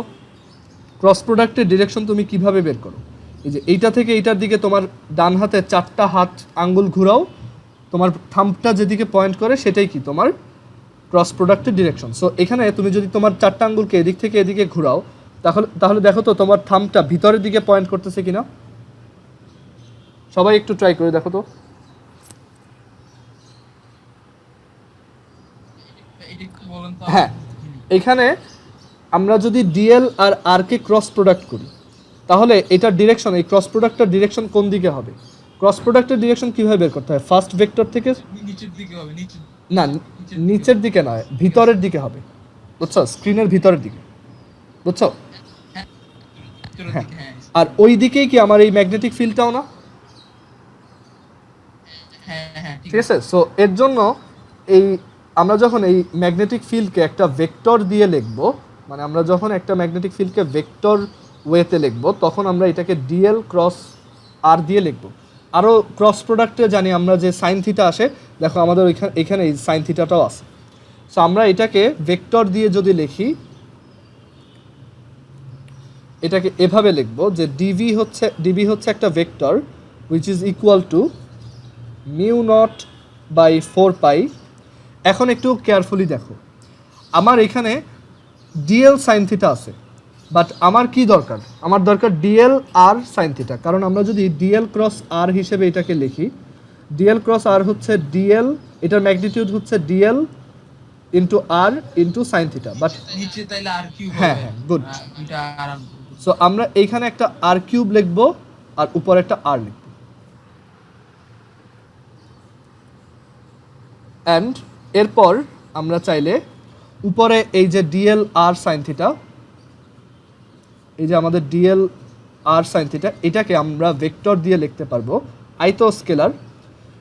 Speaker 1: ক্রস প্রোডাক্টের ডিরেকশন তুমি কিভাবে বের করো? এই যে এইটা থেকে এইটার দিকে তোমার ডান হাতে 4টা হাত আঙ্গুল ঘুরাও, তোমার থাম্বটা যেদিকে পয়েন্ট করে সেটাই কি তোমার ক্রস প্রোডাক্টের ডিরেকশন। সো এখানে তুমি যদি তোমার 4টা আঙ্গুলকে এদিক থেকে এদিকে ঘুরাও, তাহলে দেখো তো তোমার থাম্বটা ভিতরের দিকে পয়েন্ট করতেছে কিনা। সবাই একটু ট্রাই করে দেখো তো।
Speaker 2: এটা একটু বলেন তো।
Speaker 1: হ্যাঁ, এখানে আমরা যদি ডিএল আর আর কে ক্রস প্রোডাক্ট করি, তাহলে এটার ডিরেকশন, এই ক্রস প্রোডাক্টের ডিরেকশন কোন দিকে হবে? ক্রস প্রোডাক্টের ডিরেকশন কিভাবে বের করতে হয়? ফার্স্ট ভেক্টর থেকে,
Speaker 2: নিচের দিকে হবে,
Speaker 1: না নিচের দিকে নয়, ভিতরের দিকে হবে, বুঝছো? স্ক্রিনের ভিতরের দিকে, বুঝছো?
Speaker 2: ভিতরের
Speaker 1: হ্যাঁ,
Speaker 2: দিকে, হ্যাঁ
Speaker 1: আর ওই দিকেই কি আমার এই ম্যাগনেটিক ফিল্ডটাও না,
Speaker 2: হ্যাঁ হ্যাঁ
Speaker 1: ঠিক আছে? সো এর জন্য এই আমরা যখন এই ম্যাগনেটিক ফিল্ডকে একটা ভেক্টর দিয়ে লিখব, মানে আমরা যখন একটা ম্যাগনেটিক ফিল্ডকে ভেক্টর ওয়েতে লিখব, তখন আমরা এটাকে ডিএল ক্রস আর দিয়ে লিখব। আরও ক্রস প্রোডাক্টে জানি আমরা যে সাইন থিটা আসে, দেখো আমাদের এখানে এই সাইন থিটাটাও আছে। সো আমরা এটাকে ভেক্টর দিয়ে যদি লিখি, এটাকে এভাবে লিখব যে ডিবি হচ্ছে একটা vector which is equal to mu naught by 4 pi. এখন একটু কেয়ারফুলি দেখো, আমার এখানে ডিএল সাইন থিটা আছে, বাট আমার কি দরকার? আমার দরকার ডিএল আর সাইন থিটা, কারণ আমরা যদি ডিএল ক্রস আর হিসেবে এটাকে লিখি, ডিএল ক্রস আর হচ্ছে ডিএল, এটার ম্যাগনিটিউড হচ্ছে dl into r into sine theta. But
Speaker 2: নিচে তাইলে আর কিউব
Speaker 1: হ্যাঁ,
Speaker 2: হবে।
Speaker 1: হ্যাঁ, good.
Speaker 2: এটা আর
Speaker 1: সো আমরা এইখানে একটা আর কিউব লিখবো আর উপরে একটা আর লিখব। অ্যান্ড এরপর আমরা চাইলে উপরে এই যে ডিএল আর সাইন থিটা, এই যে আমাদের ডিএল আর সাইন থিটা, এটাকে আমরা ভেক্টর দিয়ে লিখতে পারবো, আইতো স্কেলার,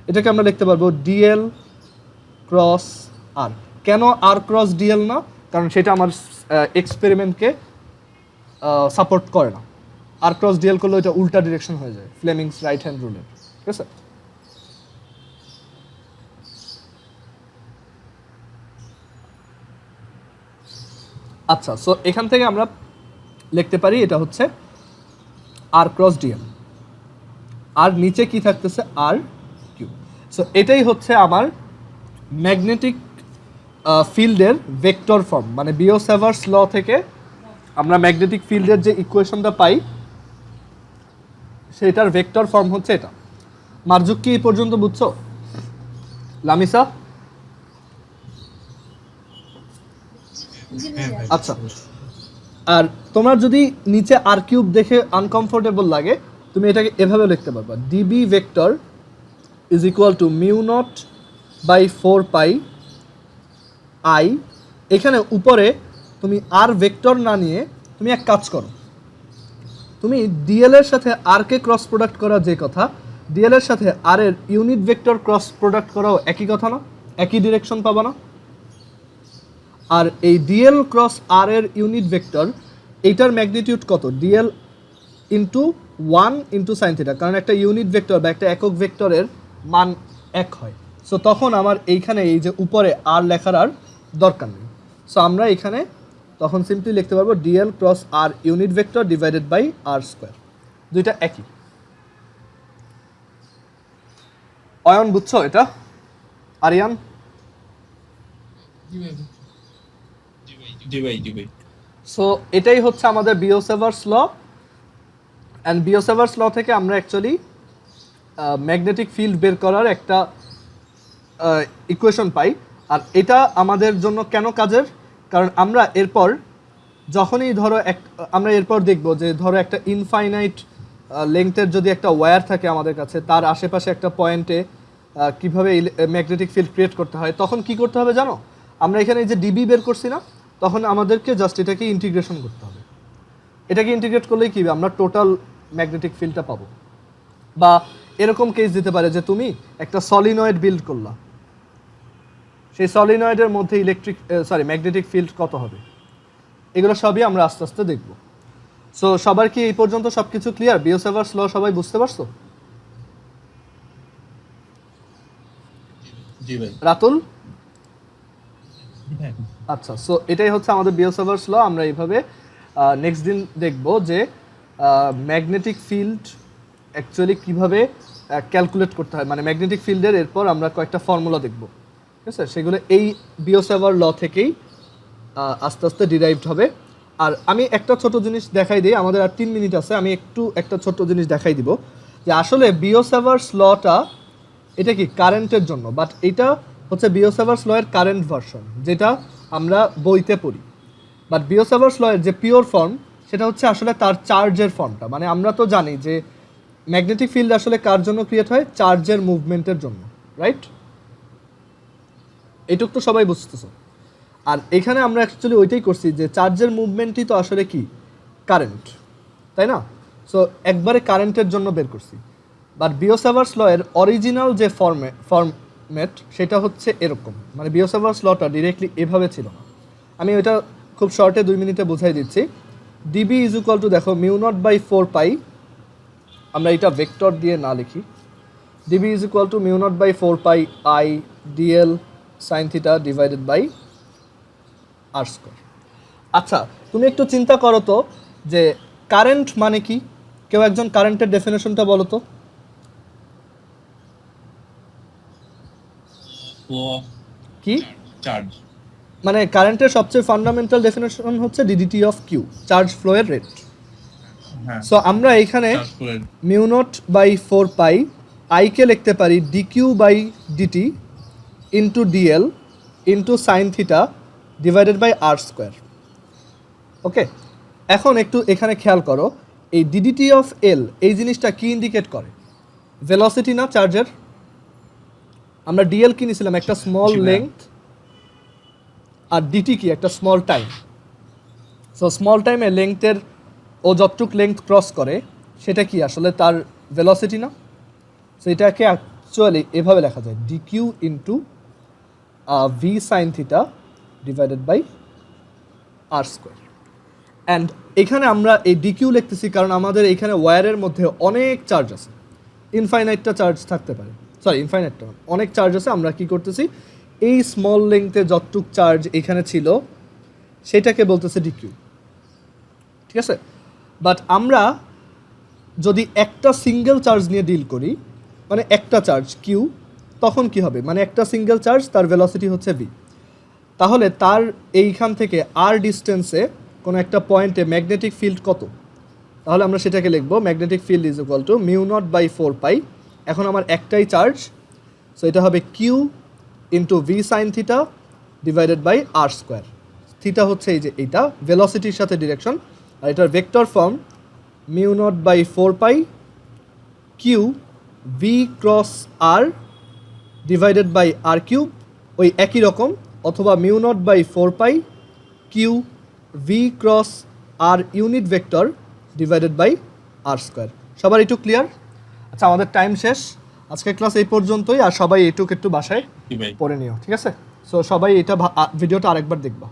Speaker 1: এটাকে আমরা লিখতে পারবো ডিএল ক্রস আর। কেন আর ক্রস ডিএল না? কারণ সেটা আমার এক্সপেরিমেন্টকে সাপোর্ট করে না। আর ক্রস ডিএল করলে ওইটা উল্টা ডিরেকশন হয়ে যায়, ফ্লেমিংস রাইট হ্যান্ড রুলের, ঠিক আছে? আচ্ছা, সো এখান থেকে আমরা লিখতে পারি এটা হচ্ছে আর ক্রস ডিএল, আর নিচে কি থাকতেছে আর কিউ। সো এটাই হচ্ছে আমার ম্যাগনেটিক ফিল্ডের ভেক্টর ফর্ম, মানে বিও-সেভার্স ল থেকে আমরা ম্যাগনেটিক ফিল্ডের যে ইকুয়েশনটা পাই সেটার ভেক্টর ফর্ম হচ্ছে এটা। মার্জুক কি এই পর্যন্ত বুঝছো? লামিসা? আচ্ছা, আর তোমার যদি নিচে আর কিউব দেখে আনকমফোর্টেবল লাগে, তুমি এটাকে এভাবে লিখতে পারবা, dB vector is equal to mu naught by 4 pi I. এখানে উপরে তুমি আর ভেক্টর না নিয়ে তুমি এক কাজ করো, তুমি ডিএল এর সাথে আর কে ক্রস প্রোডাক্ট করা যে কথা, ডিএল এর সাথে আর এর ইউনিট ভেক্টর ক্রস প্রোডাক্ট করাও একই কথা না? একই ডিরেকশন পাবা না? আর এই ডিএল ক্রস আর এর ইউনিট ভেক্টর, এইটার ম্যাগনিটিউড কত? DL into 1 into sine theta, কারণ একটা ইউনিট ভেক্টর বা একটা একক ভেক্টরের মান 1 হয়। সো তখন আমার এইখানে এই যে উপরে আর লেখার আর দরকার নেই। সো আমরা এখানে তখন সিম্পলি লিখতে পারবো dl cross r unit vector divided by r square, দুইটা একই। অয়ন বুঝছো এটা? আরিয়ান?
Speaker 3: জি ভাই।
Speaker 1: সো এটাই হচ্ছে আমাদের বিও-সেভার্স ল, অ্যান্ড বিও-সেভার্স ল থেকে আমরা অ্যাকচুয়ালি ম্যাগনেটিক ফিল্ড বের করার একটা ইকুয়েশন পাই। আর এটা আমাদের জন্য কেন কাজের? কারণ আমরা এরপর যখনই ধরো আমরা এরপর দেখব যে ধরো একটা ইনফাইনাইট লেংথের যদি একটা ওয়্যার থাকে আমাদের কাছে, তার আশেপাশে একটা পয়েন্টে কীভাবে ম্যাগনেটিক ফিল্ড ক্রিয়েট করতে হয়, তখন কি করতে হবে জানো? আমরা এখানে যে ডিবি বের করছি না, তখন আমাদেরকে জাস্ট এটাকে ইন্টিগ্রেশন করতে হবে। এটাকে ইন্টিগ্রেট করলেই কি আমরা টোটাল ম্যাগনেটিক ফিল্ডটা পাবো। বা এরকম কেস দিতে পারে যে তুমি একটা সলিনয়েড বিল্ড করলা, সেই সলিনয়েডের মধ্যে ম্যাগনেটিক ফিল্ড কত হবে, এগুলো সবই আমরা আস্তে আস্তে দেখব। সো সবার কি এই পর্যন্ত সব কিছু ক্লিয়ার? বিও-সেভার্স ল সবাই বুঝতে পারছো?
Speaker 3: জি ভাই।
Speaker 1: রাতুল? আচ্ছা, সো এটাই হচ্ছে আমাদের বিও-সেভার্স ল। আমরা এইভাবে নেক্সট দিন দেখব যে ম্যাগনেটিক ফিল্ড অ্যাকচুয়ালি কীভাবে ক্যালকুলেট করতে হয়, মানে ম্যাগনেটিক ফিল্ডের এরপর আমরা কয়েকটা ফর্মুলা দেখব, ঠিক আছে? সেগুলো এই বিও-সেভার ল থেকেই আস্তে আস্তে ডিরাইভড হবে। আর আমি একটা ছোট জিনিস দেখাই দিই, আমাদের আর 3 মিনিট আছে, আমি একটু একটা ছোট জিনিস দেখাই দিব যে আসলে বিও-সেভার্স লটা এটা কি কারেন্টের জন্য, বাট এটা হচ্ছে বিও-সেভার্স ল এর কারেন্ট ভার্সন, যেটা আমরা বইতে পড়ি। বাট বিও-সেভার্স ল এর যে পিওর ফর্ম, সেটা হচ্ছে আসলে তার চার্জের ফর্মটা। মানে আমরা তো জানি যে ম্যাগনেটিক ফিল্ড আসলে কার জন্য ক্রিয়েট হয়? চার্জের মুভমেন্টের জন্য, রাইট? এইটুক তো সবাই বুঝতেছো। আর এখানে আমরা অ্যাকচুয়ালি ওইটাই করছি যে চার্জের মুভমেন্টই তো আসলে কি কারেন্ট, তাই না? সো একবারে কারেন্টের জন্য বের করছি। বাট বিও-সেভার্স ল এর অরিজিনাল যে ফর্মেট সেটা হচ্ছে এরকম, মানে বিও-সেভার্স লটা ডিরেক্টলি এভাবে ছিল না। আমি ওইটা খুব শর্টে 2 মিনিটে বোঝাই দিচ্ছি। ডিবি ইজ ইকুয়াল টু, দেখো, মিউ নট বাই 4 পাই, আমরা এটা ভেক্টর দিয়ে না লিখি, dB is equal to mu naught by 4 pi I dl sine theta divided by r square. আচ্ছা, তুমি একটু চিন্তা করো তো যে কারেন্ট মানে কি? কেউ একজন কারেন্টের ডেফিনেশনটা বলো তো। কি?
Speaker 3: চার্জ।
Speaker 1: মানে কারেন্টের সবচেয়ে ফান্ডামেন্টাল ডেফিনেশন হচ্ছে ddt of q, charge flow এর রেট।
Speaker 3: হ্যাঁ।
Speaker 1: সো আমরা এখানে
Speaker 3: চার্জ করে
Speaker 1: মিউ নট বাই 4 পাই আইকে লিখতে পারি dq by dt into dl into sine theta divided by r square. Okay, এখন একটু এখানে খেয়াল করো, এই ডিডিটি অফ এল এই জিনিসটা কি ইন্ডিকেট করে? ভেলোসিটি না চার্জের? আমরা ডিএল কি নিয়েছিলাম? একটা স্মল
Speaker 3: জি,
Speaker 1: লেংথ, আর ডিটি কি? একটা স্মল টাইম। সো স্মল টাইমে লেংথের ও যতটুক লেংথ ক্রস করে সেটা কি আসলে তার ভেলোসিটি না? সো এটাকে অ্যাকচুয়ালি এভাবে লেখা যায় dq into v sine theta divided by r square. And এখানে আমরা এই ডিকিউ লিখতেছি কারণ আমাদের এখানে ওয়্যারের মধ্যে অনেক চার্জ আছে, ইনফাইনাইটটা চার্জ থাকতে পারে, সরি ইনফাইনাইটটা অনেক চার্জ আছে। আমরা কি করতেছি, এই স্মল লেংথে যতটুক চার্জ এখানে ছিল সেটাকে বলতেছে ডিকিউ, ঠিক আছে? বাট আমরা যদি একটা সিঙ্গেল চার্জ নিয়ে ডিল করি, মানে একটা চার্জ কিউ, তখন কি হবে? মানে একটা সিঙ্গেল চার্জ, তার ভেলোসিটি হচ্ছে ভি। তাহলে তার এইখান থেকে আর ডিস্টেন্সে কোনো একটা পয়েন্টে ম্যাগনেটিক ফিল্ড কত? তাহলে আমরা সেটাকে লিখবো magnetic field is equal to mu naught by 4 pi. এখন আমার একটাই চার্জ, সো এটা হবে q into v sine theta divided by r square. Theta হচ্ছে এই যে এইটা ভেলোসিটির সাথে ডিরেকশন, আর এটার vector form mu naught by 4 pi q v cross r divided by r cube, ওই একই রকম, অথবা mu naught by 4 pi q v cross r unit vector divided by r square. সবার একটু ক্লিয়ার? আচ্ছা, আমাদের টাইম শেষ, আজকের ক্লাস এই পর্যন্তই, আর সবাই একটু বাসায়
Speaker 3: জি ভাই।
Speaker 1: পড়ে নিও, ঠিক আছে? সো সবাই এটা ভিডিওটা আরেকবার দেখবা।